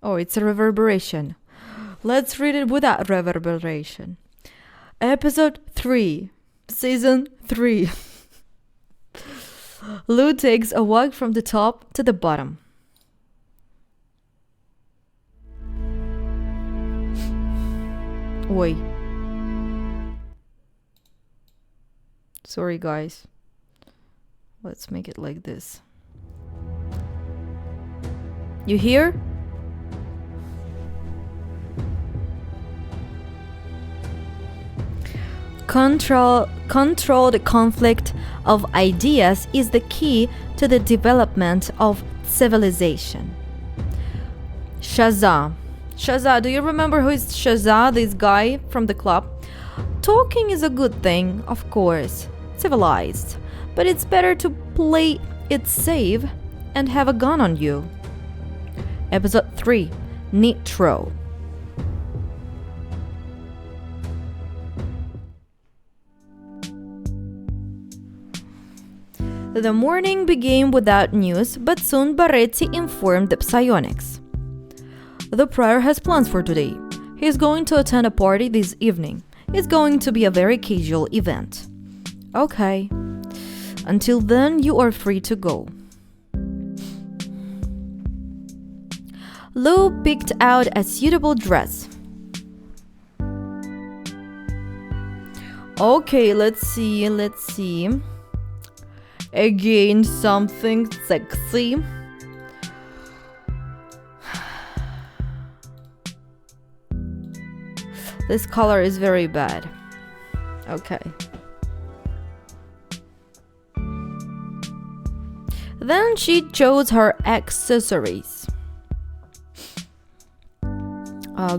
Oh, it's a reverberation. Let's read it without reverberation. Episode 3, Season 3. Lou takes a walk from the top to the bottom. Oi. Sorry, guys. Let's make it like this. You hear? Controlled conflict of ideas is the key to the development of civilization. Shazza. Shazza, do you remember who is Shazza, this guy from the club? Talking is a good thing, of course, civilized, but it's better to play it safe and have a gun on you. Episode 3, Nitro. The morning began without news, but soon Barretti informed the psionics. The prior has plans for today. He's going to attend a party this evening. It's going to be a very casual event. Okay. Until then, you are free to go. Lou picked out a suitable dress. Okay, let's see. Again, something sexy. This color is very bad. Okay. Then she chose her accessories.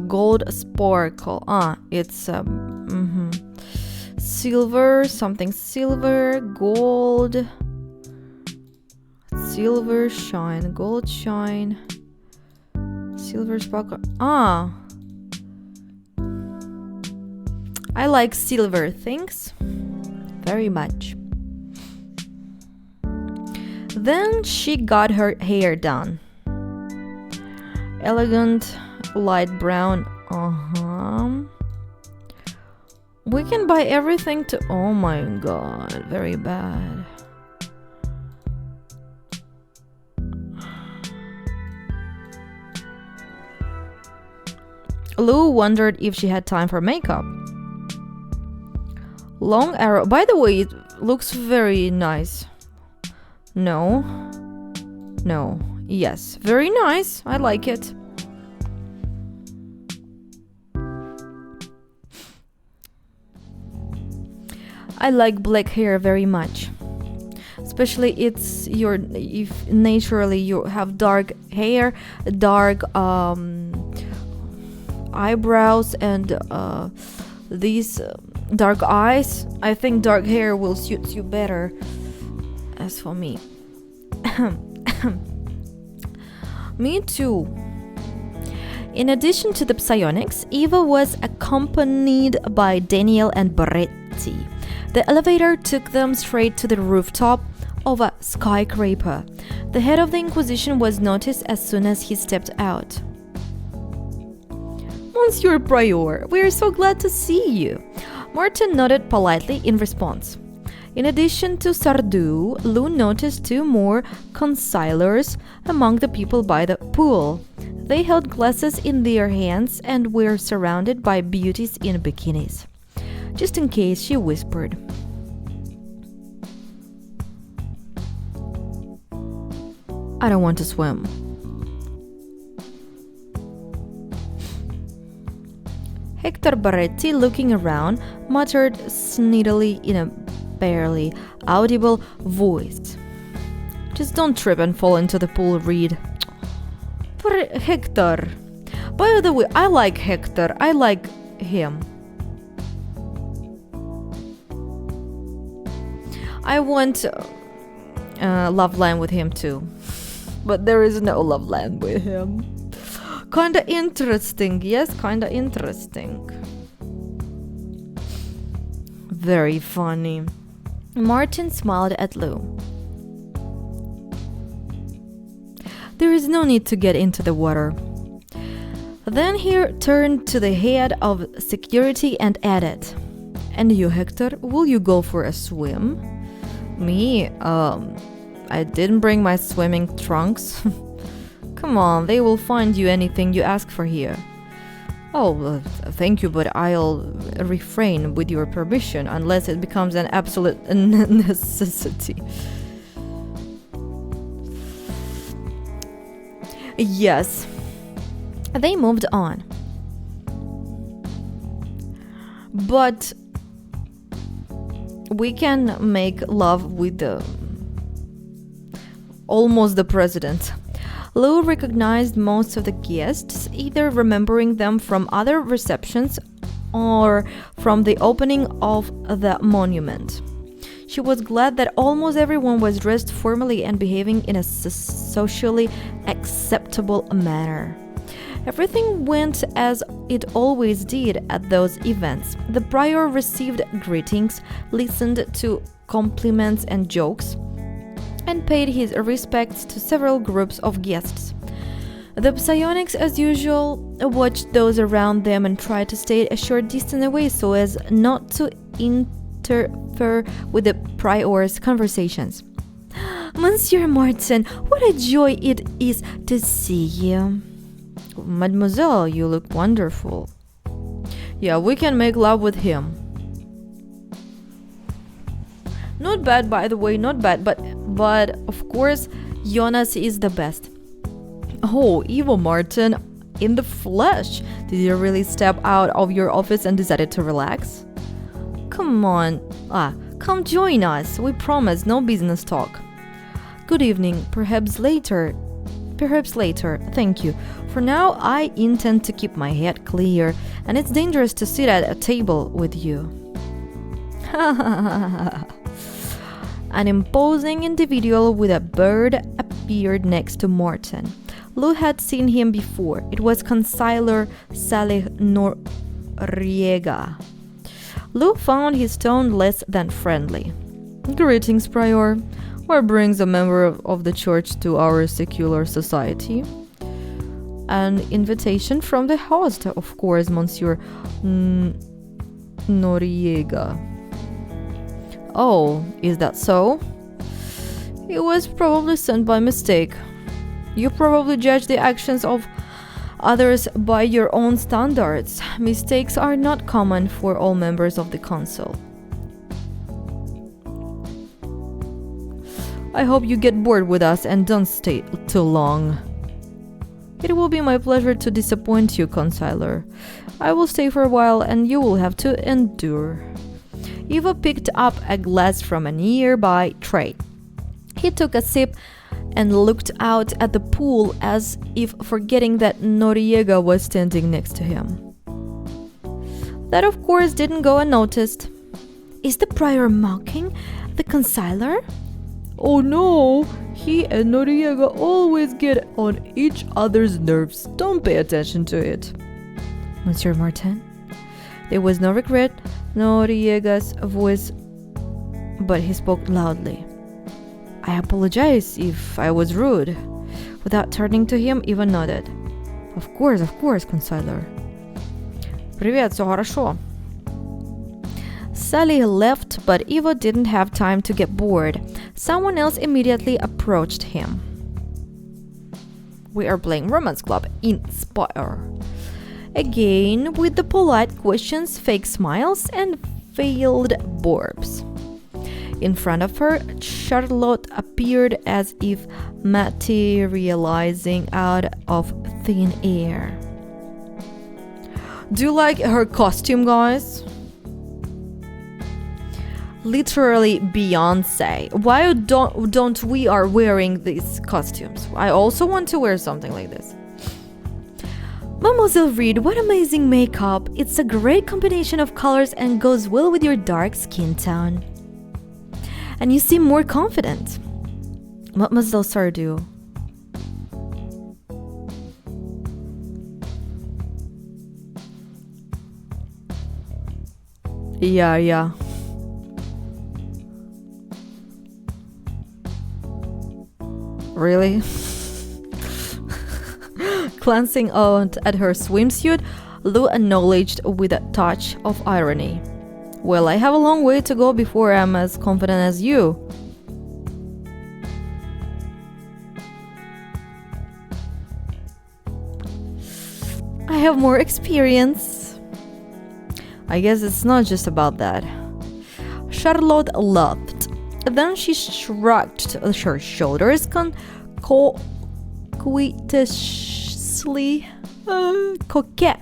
Gold sparkle. It's silver, something silver, gold, silver shine, gold shine, silver sparkle. I like silver things very much. Then she got her hair done. Elegant light brown. We can buy everything to... Oh my god, very bad. Lou wondered if she had time for makeup. Long arrow. By the way, it looks very nice. No. Yes, very nice. I like it. I like black hair very much. Especially if naturally you have dark hair, dark eyebrows, and these dark eyes. I think dark hair will suit you better. As for me. Me too. In addition to the psionics, Eva was accompanied by Daniel and Barretti. The elevator took them straight to the rooftop of a skyscraper. The head of the Inquisition was noticed as soon as he stepped out. Monsieur Prior, we are so glad to see you. Martin nodded politely in response. In addition to Sardou, Lou noticed two more concealers among the people by the pool. They held glasses in their hands and were surrounded by beauties in bikinis. Just in case, she whispered. I don't want to swim. Hector Barretti, looking around, muttered sneakily in a barely audible voice. Just don't trip and fall into the pool, Reed. Hector. By the way, I like Hector. I like him. I want love line with him too. But there is no love line with him. Kinda interesting. Yes, kinda interesting. Very funny. Martin smiled at Lou. There is no need to get into the water. Then he turned to the head of security and added, "And you, Hector, will you go for a swim?" "Me? I didn't bring my swimming trunks." "Come on, they will find you anything you ask for here." "Oh, thank you, but I'll refrain with your permission unless it becomes an absolute necessity." Yes. They moved on. But we can make love with almost the president. Lou recognized most of the guests, either remembering them from other receptions or from the opening of the monument. She was glad that almost everyone was dressed formally and behaving in a socially acceptable manner. Everything went as it always did at those events. The prior received greetings, listened to compliments and jokes, and paid his respects to several groups of guests. The psionics, as usual, watched those around them and tried to stay a short distance away so as not to interfere with the prior's conversations. "Monsieur Martin, what a joy it is to see you." "Mademoiselle, you look wonderful." "Yeah, we can make love with him." Not bad, by the way, not bad, but of course, Jonas is the best. "Oh, Ivo Martin, in the flesh. Did you really step out of your office and decided to relax?" "Come on. Come join us. We promise no business talk." "Good evening. Perhaps later. Thank you. For now, I intend to keep my head clear, and it's dangerous to sit at a table with you." An imposing individual with a bird appeared next to Martin. Lou had seen him before. It was Consigliere Salih Noriega. Lou found his tone less than friendly. "Greetings, Prior. What brings a member of the church to our secular society?" "An invitation from the host, of course, Monsieur Noriega." "Oh, is that so?" "It was probably sent by mistake. You probably judge the actions of others by your own standards. Mistakes are not common for all members of the council." "I hope you get bored with us and don't stay too long." "It will be my pleasure to disappoint you, Consigliere. I will stay for a while and you will have to endure." Ivo picked up a glass from a nearby tray. He took a sip and looked out at the pool as if forgetting that Noriega was standing next to him. That, of course, didn't go unnoticed. "Is the prior mocking the Consigliere?" "Oh no, he and Noriega always get on each other's nerves. Don't pay attention to it." "Monsieur Martin?" There was no regret in Noriega's voice, but he spoke loudly. "I apologize if I was rude." Without turning to him, Ivo nodded. Of course, Consigliere." "Привет, все хорошо." Sally left, but Ivo didn't have time to get bored. Someone else immediately approached him. "We are playing Romance Club. Inspire." Again, with the polite questions, fake smiles, and veiled burbs. In front of her, Charlotte appeared as if materializing out of thin air. "Do you like her costume, guys?" Literally Beyonce. Why don't we are wearing these costumes? I also want to wear something like this. "Mademoiselle Reed, what amazing makeup. It's a great combination of colors and goes well with your dark skin tone. And you seem more confident." "Mademoiselle Sardou." Yeah. Really? Glancing out at her swimsuit, Lou acknowledged with a touch of irony. Well, I have a long way to go before I'm as confident as you. I have more experience. I guess it's not just about that. Charlotte laughed. Then she shrugged her shoulders coquettishly. Coquettishly,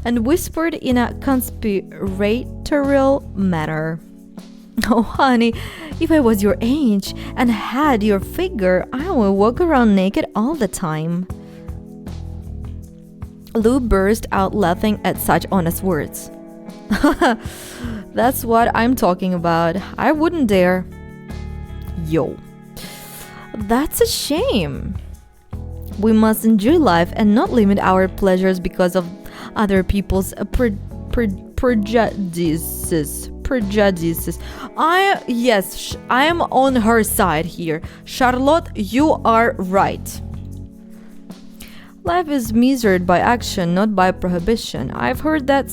and whispered in a conspiratorial manner. Oh, honey, if I was your age and had your figure, I would walk around naked all the time. Lou burst out laughing at such honest words. That's what I'm talking about. I wouldn't dare. Yo. That's a shame. We must enjoy life and not limit our pleasures because of other people's prejudices. I am on her side here. Charlotte, you are right. Life is measured by action, not by prohibition. I've heard that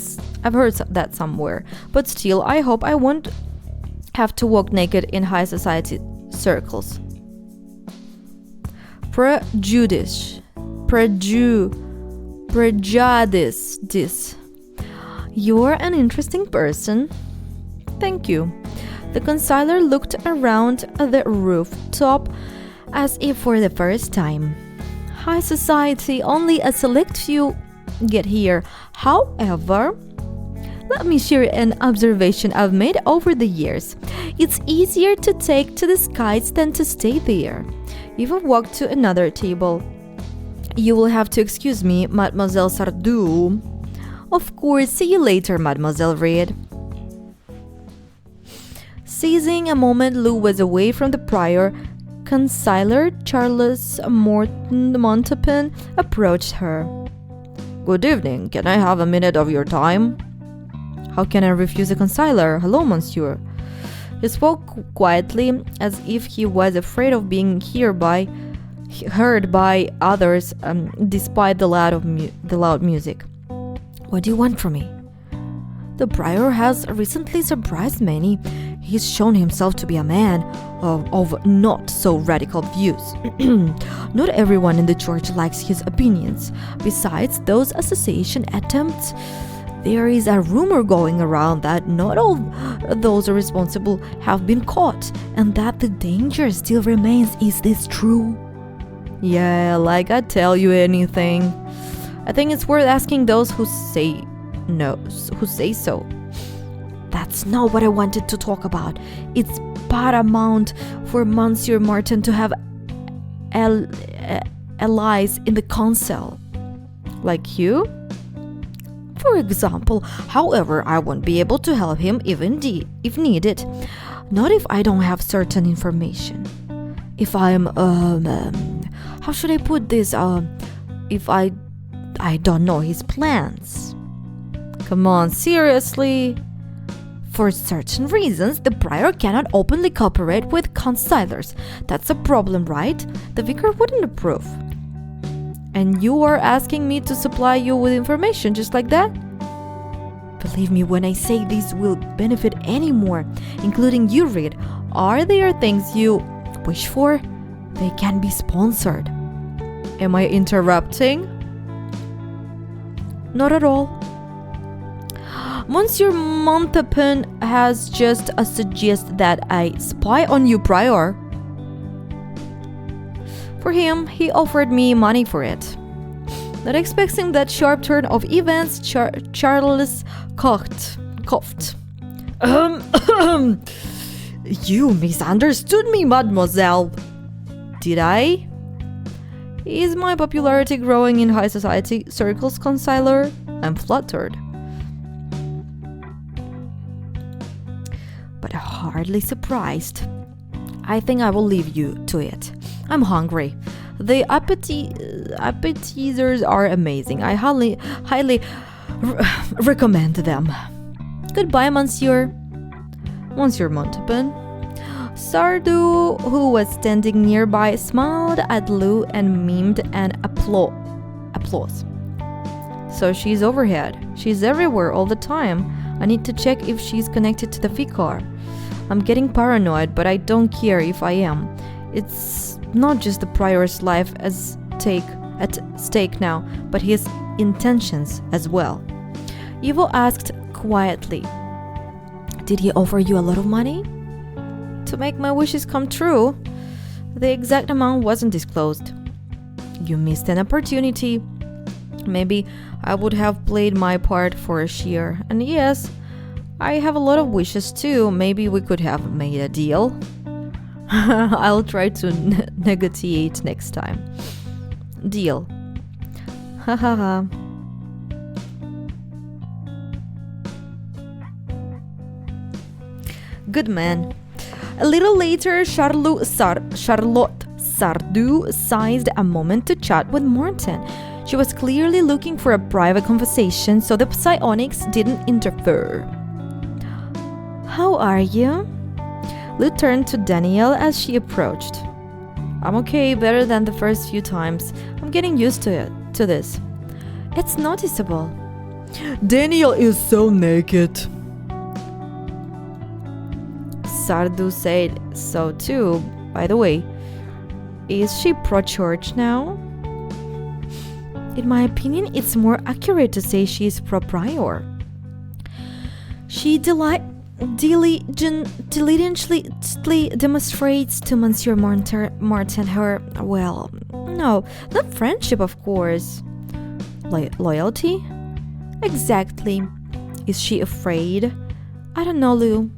somewhere. But still, I hope I won't have to walk naked in high society circles. Prejudice. You're an interesting person. Thank you. The consigliere looked around the rooftop as if for the first time. High society, only a select few get here. However, let me share an observation I've made over the years. It's easier to take to the skies than to stay there. If I walk to another table, you will have to excuse me, Mademoiselle Sardou. Of course, see you later, Mademoiselle Reed. Seizing a moment Lou was away from the prior, Consigliere Charles Montapin approached her. Good evening. Can I have a minute of your time? How can I refuse a consigliere? Hello, monsieur. He spoke quietly, as if he was afraid of being heard by others, despite the loud music. What do you want from me? The prior has recently surprised many. He's shown himself to be a man of not so radical views. Not everyone in the church likes his opinions. Besides those assassination attempts, there is a rumor going around that not all those responsible have been caught, and that the danger still remains. Is this true? Yeah, like I tell you anything. I think it's worth asking those who say so. That's not what I wanted to talk about. It's paramount for Monsieur Martin to have allies in the council. Like you? For example. However, I won't be able to help him if needed. Not if I don't have certain information. If I'm, how should I put this? If I don't know his plans. Come on, seriously? For certain reasons, the prior cannot openly cooperate with consigliers. That's a problem, right? The vicar wouldn't approve. And you are asking me to supply you with information just like that? Believe me when I say this will benefit any more, including you, Reed. Are there things you wish for? They can be sponsored. Am I interrupting? Not at all. Monsieur Montapin has just suggested that I spy on you, prior. For him, he offered me money for it. Not expecting that sharp turn of events, Charles coughed. You misunderstood me, mademoiselle. Did I? Is my popularity growing in high society circles, consigliere? I'm flattered. But hardly surprised. I think I will leave you to it. I'm hungry. The appetizers are amazing. I highly recommend them. Goodbye, Monsieur Montapin. Sardu, who was standing nearby, smiled at Lou and mimed an applause. So she's overhead. She's everywhere all the time. I need to check if she's connected to the vicar. I'm getting paranoid, but I don't care if I am. It's not just the prior's life at stake now, but his intentions as well. Ivo asked quietly, "Did he offer you a lot of money?" "To make my wishes come true." The exact amount wasn't disclosed. "You missed an opportunity. Maybe I would have played my part for a share. And yes, I have a lot of wishes too. Maybe we could have made a deal." "I'll try to negotiate next time." "Deal." Ha ha ha. Good man. A little later, Charlotte Sardou seized a moment to chat with Morton. She was clearly looking for a private conversation, so the psionics didn't interfere. "How are you?" Lou turned to Danielle as she approached. "I'm okay, better than the first few times. I'm getting used to this." "It's noticeable." Danielle is so naked. Sardou said so too. By the way, is she pro-church now? In my opinion, it's more accurate to say she is pro-prior. She diligently demonstrates to Monsieur Martin her, well, no, not friendship, of course. Loyalty? Exactly. Is she afraid? I don't know, Lou.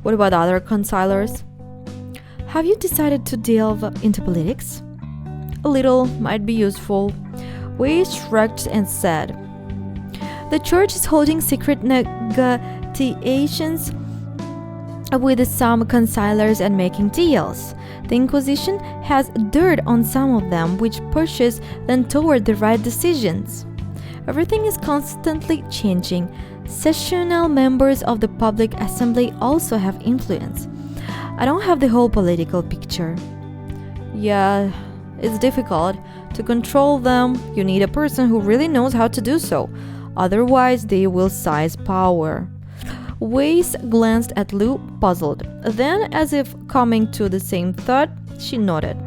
What about other consilers? Have you decided to delve into politics? A little might be useful. We shrugged and said, "The church is holding secret negotiations with some consilers and making deals. The Inquisition has dirt on some of them, which pushes them toward the right decisions. Everything is constantly changing. Sessional members of the public assembly also have influence. I don't have the whole political picture." "Yeah, it's difficult. To control them, you need a person who really knows how to do so. Otherwise, they will seize power." Weiss glanced at Lou, puzzled. Then, as if coming to the same thought, she nodded.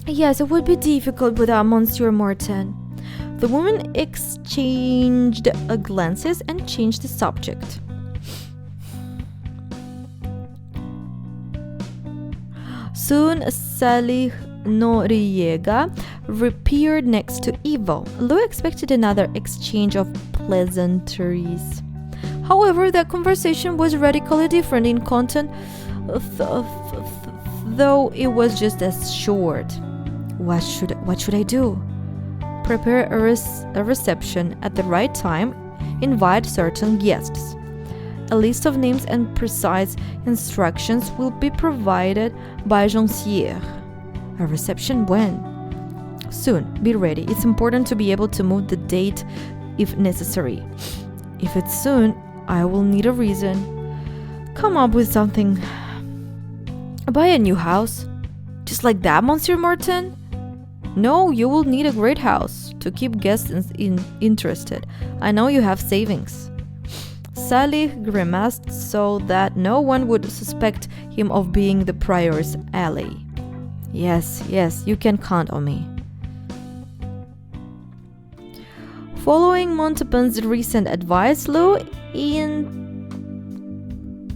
"Yes, it would be difficult without Monsieur Morton." The women exchanged glances and changed the subject. Soon, Salih Noriega reappeared next to Ivo. Lou expected another exchange of pleasantries. However, that conversation was radically different in content, though it was just as short. What should I do? Prepare a reception at the right time. Invite certain guests. A list of names and precise instructions will be provided by Joncière. A reception when? Soon. Be ready. It's important to be able to move the date if necessary. If it's soon, I will need a reason. Come up with something. Buy a new house. Just like that, Monsieur Martin? No, you will need a great house to keep guests interested. I know you have savings. Salih grimaced so that no one would suspect him of being the prior's ally. Yes, you can count on me. Following Montauban's recent advice, Lou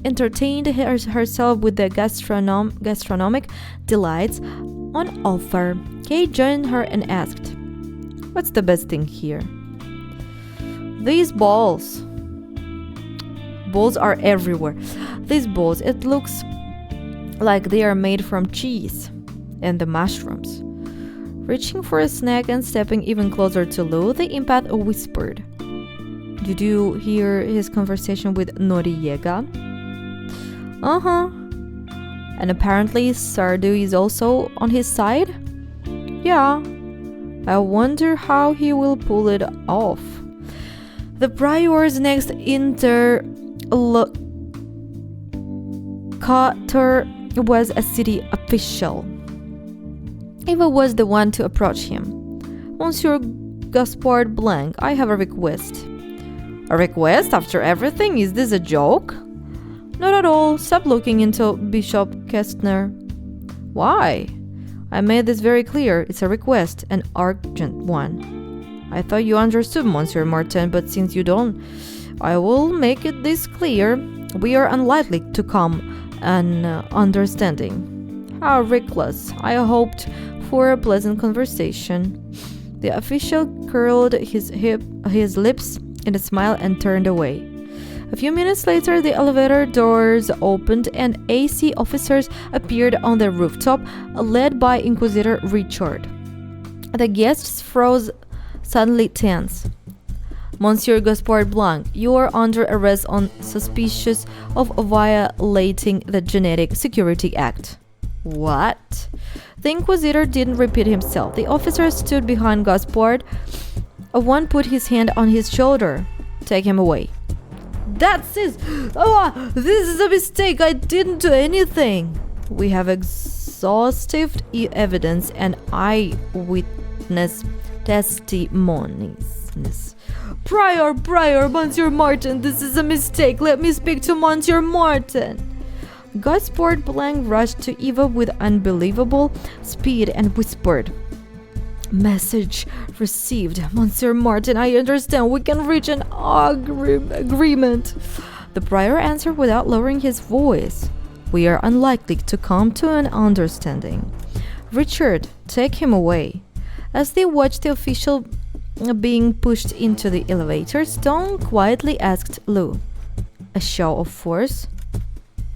entertained herself with the gastronomic delights on offer. Kate joined her and asked, "What's the best thing here?" "These balls." Balls are everywhere. These balls, it looks like they are made from cheese. And the mushrooms. Reaching for a snack and stepping even closer to Lou, the empath whispered, "Did you hear his conversation with Noriega?" "Uh-huh. And apparently Sardou is also on his side?" "Yeah. I wonder how he will pull it off." The prior's next interlocutor was a city official. Eva was the one to approach him. Monsieur Gaspard Blanc, I have a request. A request after everything? Is this a joke? Not at all. Stop looking into Bishop Kestner. Why? I made this very clear. It's a request, an urgent one. I thought you understood, Monsieur Martin, but since you don't, I will make it this clear. We are unlikely to come an understanding. How reckless. I hoped for a pleasant conversation. The official curled his lips in a smile and turned away. A few minutes later, the elevator doors opened and AC officers appeared on the rooftop, led by Inquisitor Richard. The guests froze, suddenly tense. Monsieur Gaspard Blanc, you are under arrest on suspicion of violating the Genetic Security Act. What? The Inquisitor didn't repeat himself. The officer stood behind Gaspard. One put his hand on his shoulder. Take him away. That's it! Oh, this is a mistake! I didn't do anything! We have exhaustive evidence and eyewitness testimonies. Prior, Monsieur Martin, this is a mistake. Let me speak to Monsieur Martin. Gaspard Blanc rushed to Eva with unbelievable speed and whispered, Message received. Monsieur Martin, I understand. We can reach an agreement. The prior answered without lowering his voice. We are unlikely to come to an understanding. Richard, take him away. As they watched the official being pushed into the elevator, Stone quietly asked Lou, a show of force?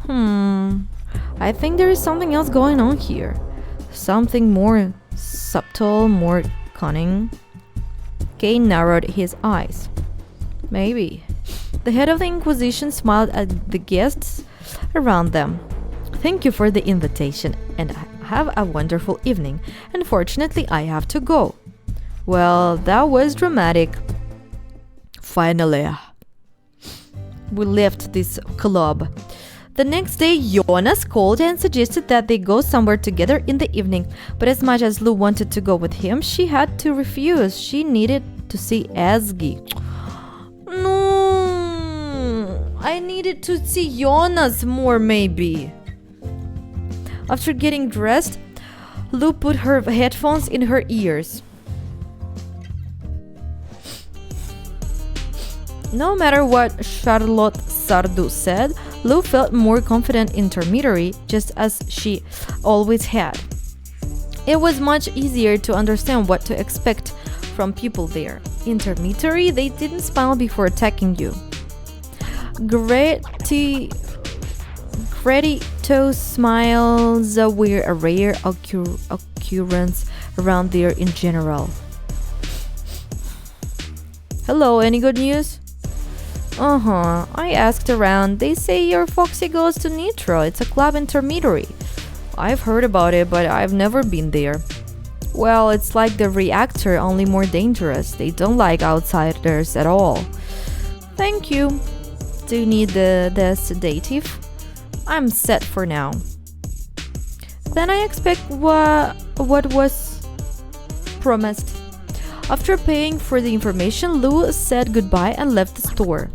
I think there is something else going on here. Something more subtle, more cunning. Kane narrowed his eyes. Maybe. The head of the Inquisition smiled at the guests around them. Thank you for the invitation, and have a wonderful evening. Unfortunately, I have to go. Well, that was dramatic. Finally, we left this club. The next day, Jonas called and suggested that they go somewhere together in the evening, but as much as Lou wanted to go with him, she had to refuse. She needed to see Ezgi. No, I needed to see Jonas more, maybe. After getting dressed, Lou put her headphones in her ears. No matter what Charlotte Sardou said, Lou felt more confident intermediary, just as she always had. It was much easier to understand what to expect from people there. Intermediary, they didn't smile before attacking you. Gratito smiles were a rare occurrence around there in general. Hello, any good news? I asked around. They say your Foxy goes to Nitro. It's a club intermediary. I've heard about it, but I've never been there. Well, it's like the Reactor, only more dangerous. They don't like outsiders at all. Thank you. Do you need the sedative? I'm set for now. Then I expect what was promised. After paying for the information, Lou said goodbye and left the store.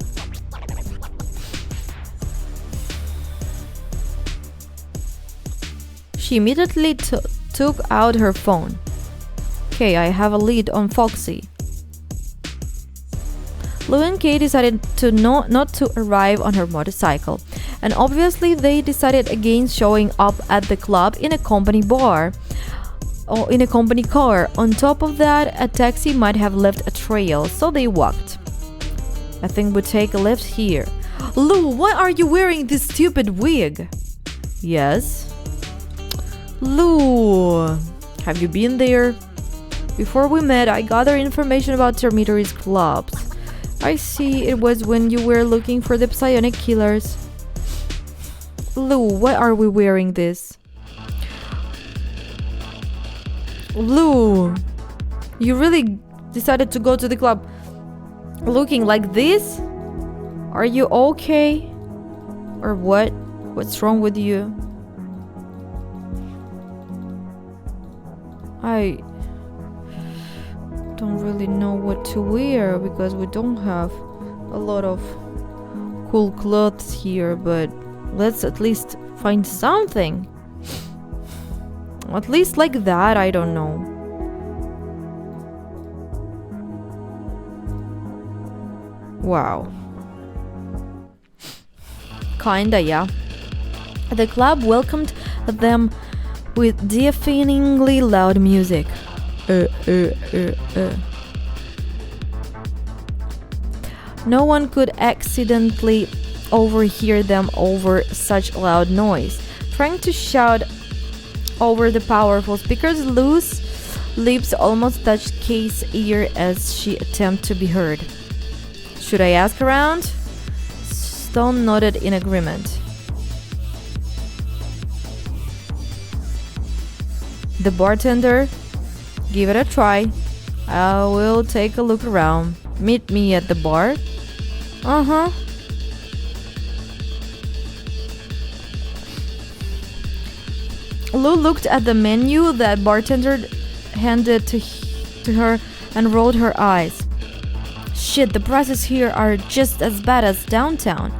She immediately took out her phone. Okay, I have a lead on Foxy. Lou and Kay decided to not to arrive on her motorcycle, and obviously they decided against showing up at the club in a company bar or in a company car. On top of that, a taxi might have left a trail, so they walked. I think we'll take a left here. Lou, why are you wearing this stupid wig? Yes. Lou, have you been there? Before we met, I gathered information about Termitary's clubs. I see it was when you were looking for the psionic killers. Lou, why are we wearing this? Lou, you really decided to go to the club. looking like this? Are you okay? Or what? What's wrong with you? I don't really know what to wear because we don't have a lot of cool clothes here, but let's at least find something. At least like that, I don't know. Wow. Kinda, yeah. The club welcomed them with deafeningly loud music. No one could accidentally overhear them over such loud noise. Trying to shout over the powerful speakers, Lou's lips almost touched Kay's ear as she attempted to be heard. Should I ask around? Stone nodded in agreement. The bartender, give it a try. I will take a look around. Meet me at the bar. Uh-huh. Lou looked at the menu that bartender handed to her and rolled her eyes. Shit, the prices here are just as bad as downtown.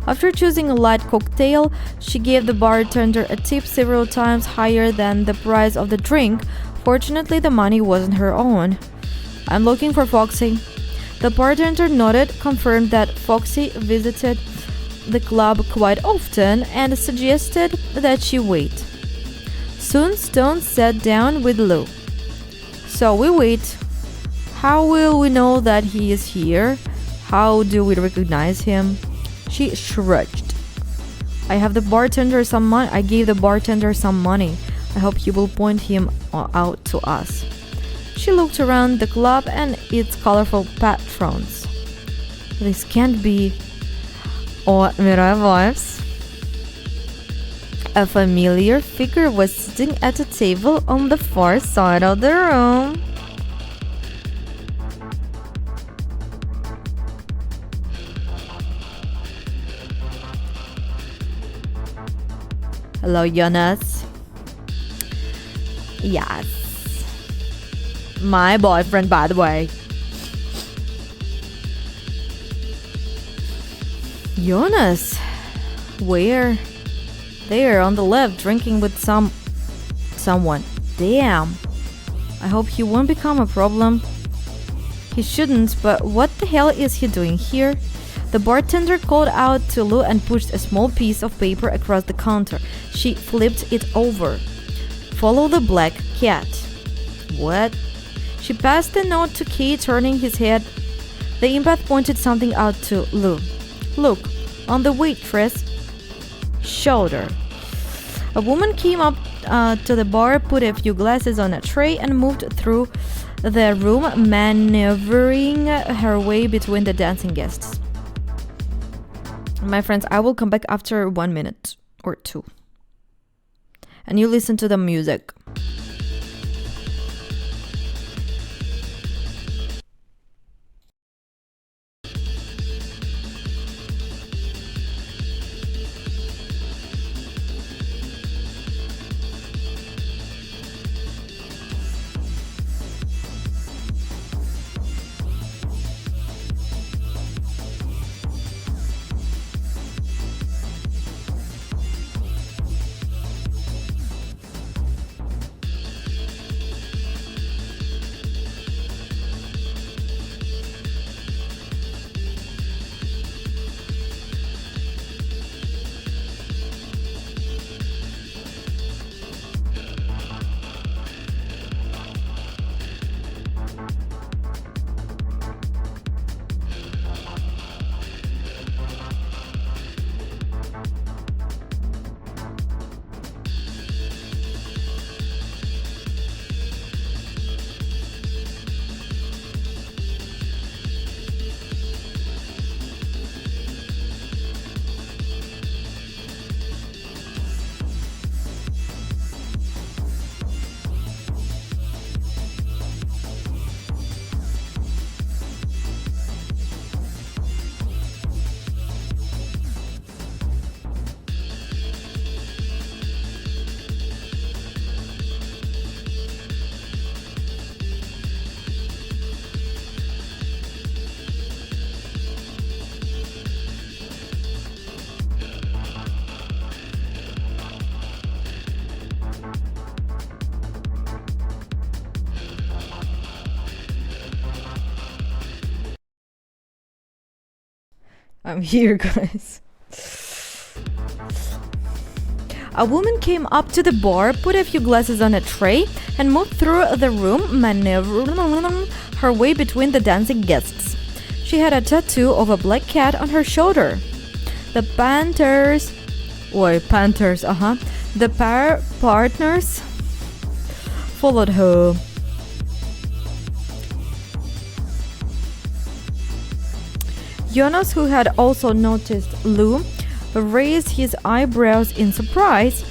After choosing a light cocktail, she gave the bartender a tip several times higher than the price of the drink. Fortunately, the money wasn't her own. I'm looking for Foxy. The bartender nodded, confirmed that Foxy visited the club quite often, and suggested that she wait. Soon Stone sat down with Lou. So we wait. How will we know that he is here? How do we recognize him? She shrugged. I gave the bartender some money. I hope he will point him out to us. She looked around the club and its colorful patrons. This can't be. Oh, Mirai vibes. A familiar figure was sitting at a table on the far side of the room. Hello, Jonas. Yes. My boyfriend, by the way. Jonas. Where? There, on the left, drinking with someone. Damn. I hope he won't become a problem. He shouldn't, but what the hell is he doing here? The bartender called out to Lou and pushed a small piece of paper across the counter. She flipped it over. Follow the black cat. What? She passed the note to Kay, turning his head. The empath pointed something out to Lou. Look, on the waitress' shoulder. A woman came up to the bar, put a few glasses on a tray, and moved through the room, maneuvering her way between the dancing guests. My friends, I will come back after 1 minute or 2. And you listen to the music. I'm here, guys. A woman came up to the bar, put a few glasses on a tray, and moved through the room, maneuvering her way between the dancing guests. She had a tattoo of a black cat on her shoulder. The partners, followed her. Jonas, who had also noticed Lou, raised his eyebrows in surprise.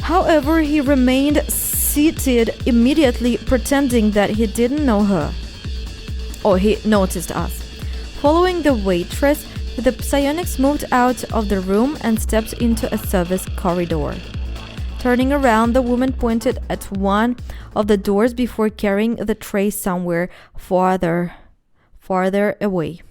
However, he remained seated immediately, pretending that he didn't know her. Oh, he noticed us. Following the waitress, the psionics moved out of the room and stepped into a service corridor. Turning around, the woman pointed at one of the doors before carrying the tray somewhere farther away.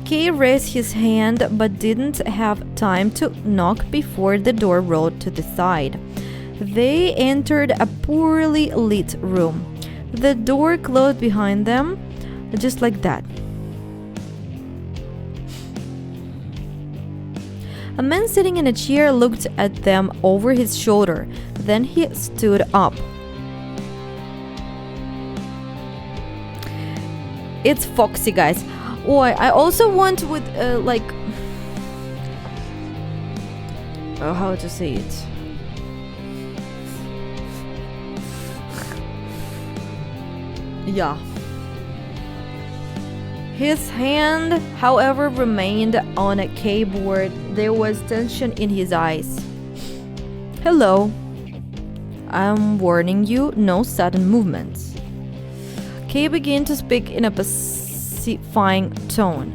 Kay raised his hand but didn't have time to knock before the door rolled to the side. They entered a poorly lit room. The door closed behind them, just like that. A man sitting in a chair looked at them over his shoulder. Then he stood up. It's Foxy, guys. Oh, I also want with how to say it. Yeah. His hand, however, remained on a keyboard. There was tension in his eyes. Hello. I'm warning you, no sudden movements. Kay began to speak in a pacifying tone.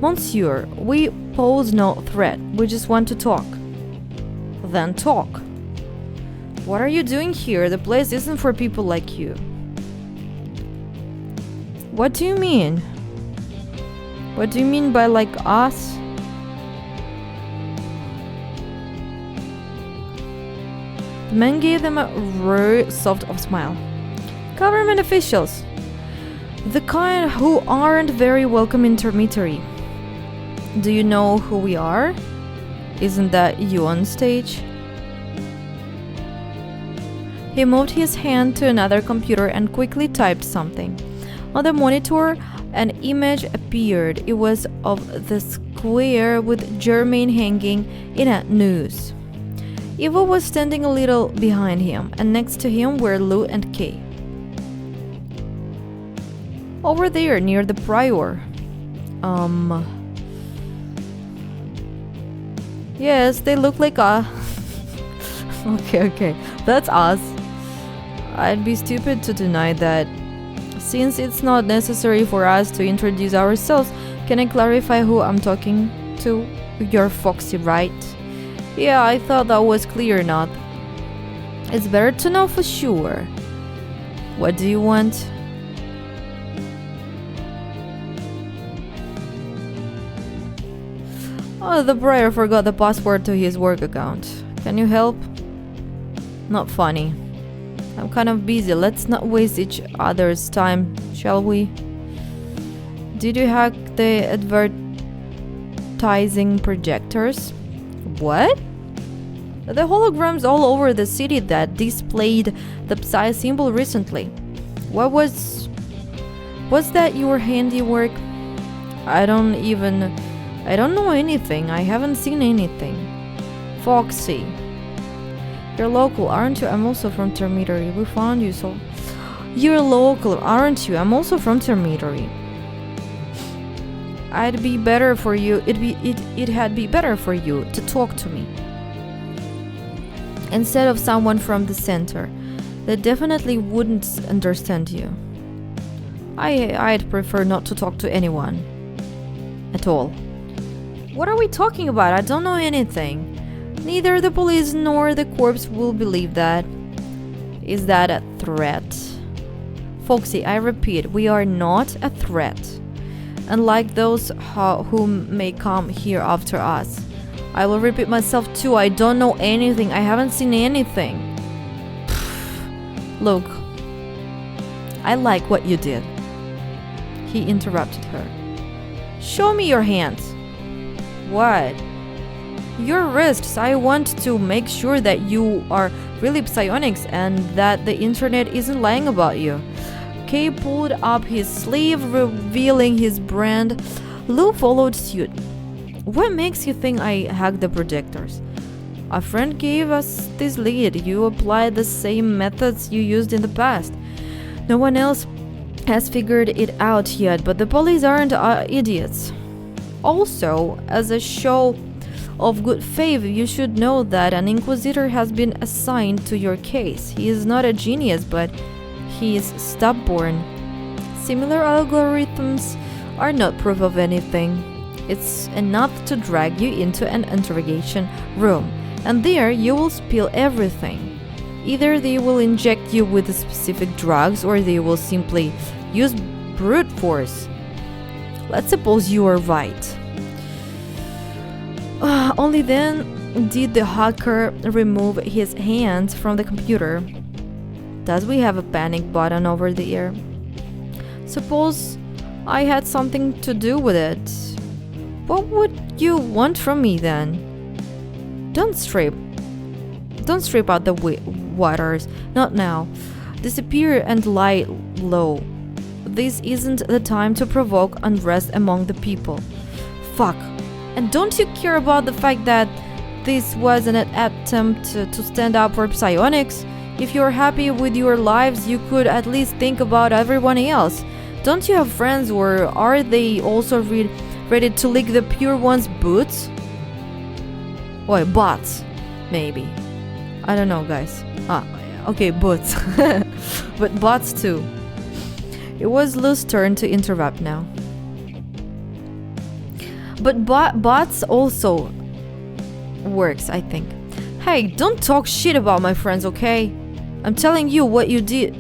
Monsieur, we pose no threat. We just want to talk. Then talk. What are you doing here? The place isn't for people like you. What do you mean? What do you mean by like us? The man gave them a rare, soft smile. Government officials. The kind who aren't very welcome intermediary. Do you know who we are? Isn't that you on stage? He moved his hand to another computer and quickly typed something. On the monitor, an image appeared. It was of the square with Germain hanging in a noose. Eva was standing a little behind him, and next to him were Lou and Kay. Over there, near the prior. Yes, they look like us. Okay, that's us. I'd be stupid to deny that. Since it's not necessary for us to introduce ourselves, can I clarify who I'm talking to? You're Foxy, right? Yeah, I thought that was clear enough. It's better to know for sure. What do you want? Oh, the prior forgot the password to his work account. Can you help? Not funny. I'm kind of busy. Let's not waste each other's time, shall we? Did you hack the advertising projectors? What? The holograms all over the city that displayed the Psi symbol recently. Was that your handiwork? I don't know anything. I haven't seen anything. Foxy. You're local, aren't you? I'm also from Termitory. We found you, so... You're local, aren't you? I'm also from Termitory. It'd be better for you... It had be better for you to talk to me. Instead of someone from the center. They definitely wouldn't understand you. I'd prefer not to talk to anyone. At all. What are we talking about? I don't know anything. Neither the police nor the corps will believe that. Is that a threat? Foxy, I repeat, we are not a threat. Unlike those who may come here after us. I will repeat myself too, I don't know anything, I haven't seen anything. Look, I like what you did. He interrupted her. Show me your hands. What? Your wrists. I want to make sure that you are really psionics and that the internet isn't lying about you. Kay pulled up his sleeve, revealing his brand. Lou followed suit. What makes you think I hacked the projectors? A friend gave us this lead. You applied the same methods you used in the past. No one else has figured it out yet, but the police aren't idiots. Also, as a show of good faith, you should know that an inquisitor has been assigned to your case. He is not a genius, but he is stubborn. Similar algorithms are not proof of anything. It's enough to drag you into an interrogation room, and there you will spill everything. Either they will inject you with specific drugs, or they will simply use brute force. Let's suppose you are right. Only then did the hacker remove his hands from the computer. Does we have a panic button over the ear? Suppose I had something to do with it. What would you want from me then? Don't strip out the waters. Not now. Disappear and lie low. This isn't the time to provoke unrest among the people. Fuck. And don't you care about the fact that this was an attempt to stand up for psionics? If you're happy with your lives, you could at least think about everyone else. Don't you have friends, or are they also ready to lick the pure one's boots? Wait, bots. Maybe. I don't know, guys. Okay, boots. But bots too. It was Lou's turn to interrupt now. But bots also works, I think. Hey, don't talk shit about my friends, okay? I'm telling you what you did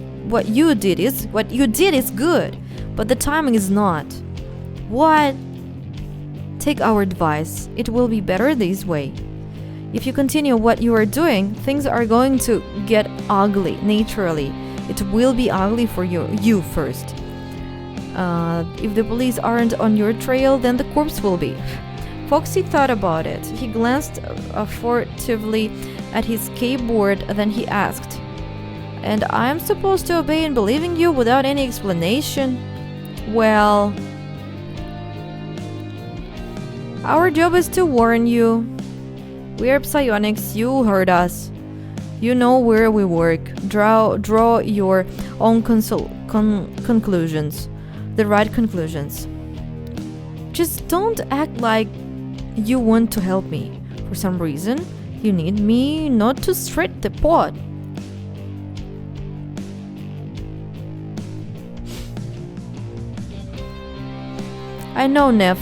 is good, but the timing is not. What? Take our advice. It will be better this way. If you continue what you are doing, things are going to get ugly naturally. It will be ugly for you first. If the police aren't on your trail, then the corpse will be. Foxy thought about it. He glanced furtively at his keyboard, then he asked, "And I'm supposed to obey in believing you without any explanation?" Well, our job is to warn you. We're psionics, you heard us. You know where we work. Draw your own conclusions. The right conclusions. Just don't act like you want to help me. For some reason, you need me not to stir the pot. I know, Nev.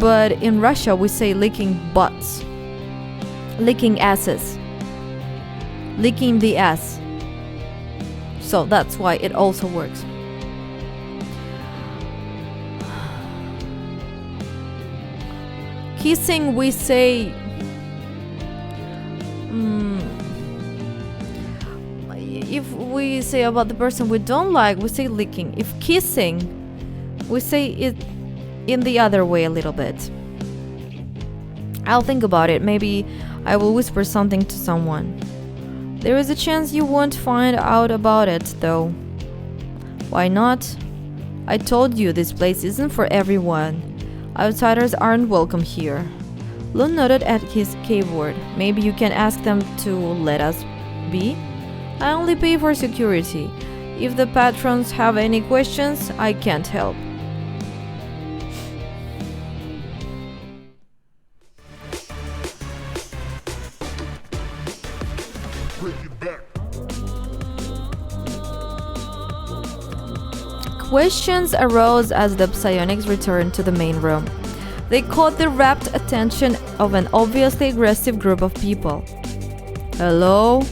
But in Russia, we say licking butts. Licking asses. Licking the ass. So that's why it also works. Kissing, we say... if we say about the person we don't like, we say licking. If kissing, we say it in the other way a little bit. I'll think about it. Maybe I will whisper something to someone. There is a chance you won't find out about it, though. Why not? I told you this place isn't for everyone. Outsiders aren't welcome here. Lun nodded at his keyboard. Maybe you can ask them to let us be? I only pay for security. If the patrons have any questions, I can't help. Questions arose as the psionics returned to the main room. They caught the rapt attention of an obviously aggressive group of people. Hello?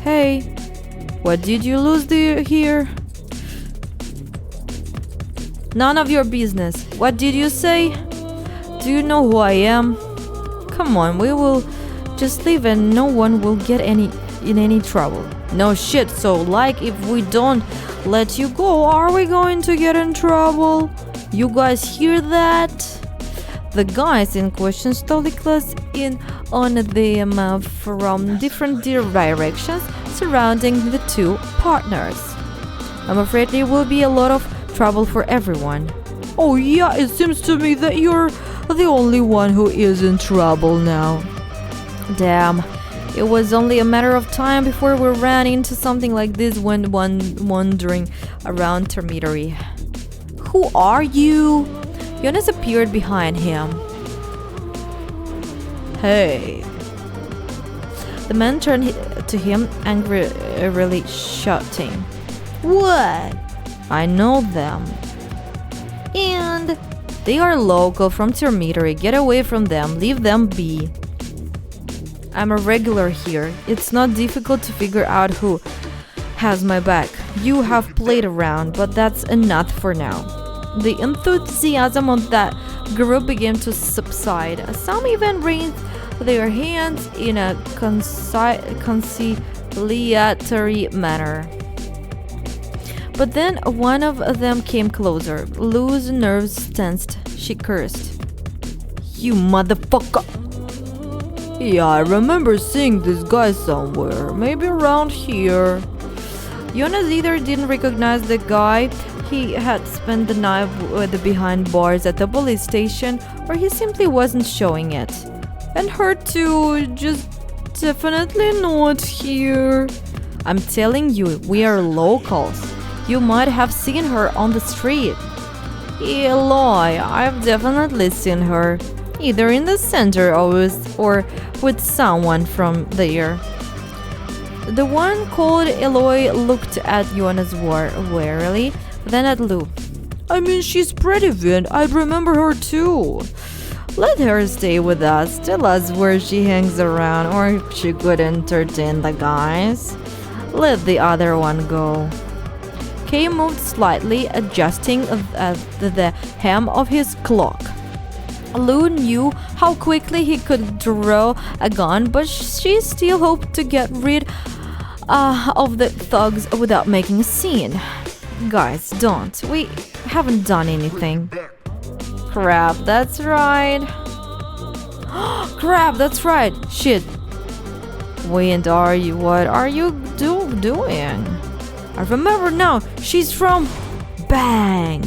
Hey, what did you lose here? None of your business. What did you say? Do you know who I am? Come on, we will just leave and no one will get any in any trouble. No shit, so like if we don't let you go, are we going to get in trouble? You guys hear that? The guys in question slowly closed in on them from different directions surrounding the two partners. I'm afraid there will be a lot of trouble for everyone. Oh yeah, it seems to me that you're the only one who is in trouble now. Damn, it was only a matter of time before we ran into something like this when wandering around Termitary. Who are you? Jonas appeared behind him. Hey. The man turned to him angrily, shouting, "What? I know them. And they are local from Termitary. Get away from them. Leave them be. I'm a regular here. It's not difficult to figure out who has my back. You have played around, but that's enough for now." The enthusiasm of that group began to subside. Some even raised their hands in a conciliatory manner. But then one of them came closer. Lou's nerves tensed. She cursed. You motherfucker! Yeah, I remember seeing this guy somewhere. Maybe around here. Jonas either didn't recognize the guy he had spent the night with behind bars at the police station, or he simply wasn't showing it. And her too, just definitely not here. I'm telling you, we are locals. You might have seen her on the street. Eloy, I've definitely seen her, either in the center or with someone from there. The one called Eloy looked at Jonas warily, then at Lou. I mean, she's pretty, Vin. I'd remember her too. Let her stay with us. Tell us where she hangs around, or she could entertain the guys. Let the other one go. Kay moved slightly, adjusting the hem of his cloak. Lou knew how quickly he could draw a gun, but she still hoped to get rid of the thugs without making a scene. Guys, don't. We haven't done anything. Crap, that's right. Crap, that's right. Shit. What are you doing? I remember now. She's from... Bang!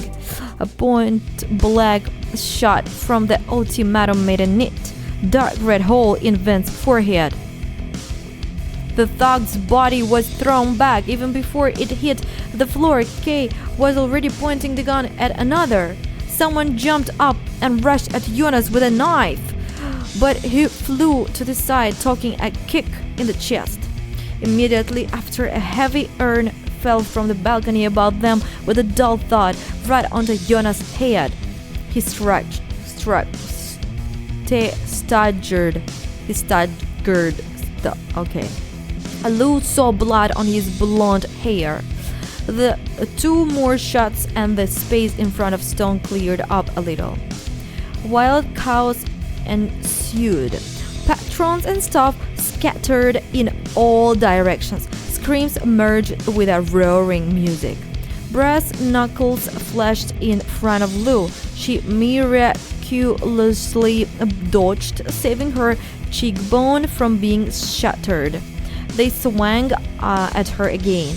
A point-blank shot from the ultimatum made a neat, dark red hole in Vince's forehead. The thug's body was thrown back even before it hit the floor. Kay was already pointing the gun at another. Someone jumped up and rushed at Jonas with a knife, but he flew to the side, taking a kick in the chest. Immediately after, a heavy urn fell from the balcony above them with a dull thud right onto Jonas' head. He staggered. Okay. Lou saw blood on his blonde hair. The two more shots and the space in front of Stone cleared up a little. Wild chaos ensued. Patrons and staff scattered in all directions. Screams merged with a roaring music. Brass knuckles flashed in front of Lou. She miraculously dodged, saving her cheekbone from being shattered. They swung at her again.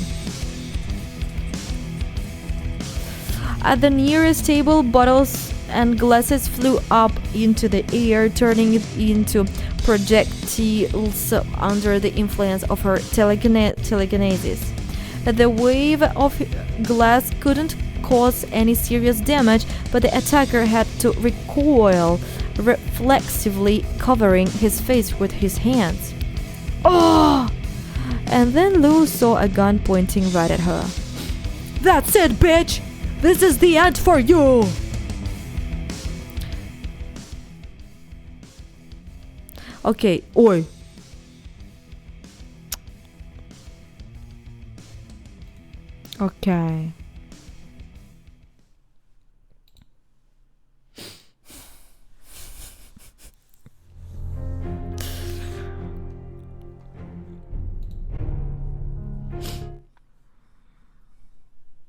At the nearest table, bottles and glasses flew up into the air, turning into projectiles under the influence of her telekinesis. The wave of glass couldn't cause any serious damage, but the attacker had to recoil, reflexively covering his face with his hands. Oh! And then Lou saw a gun pointing right at her. That's it, bitch! This is the end for you! Okay, oi. Okay.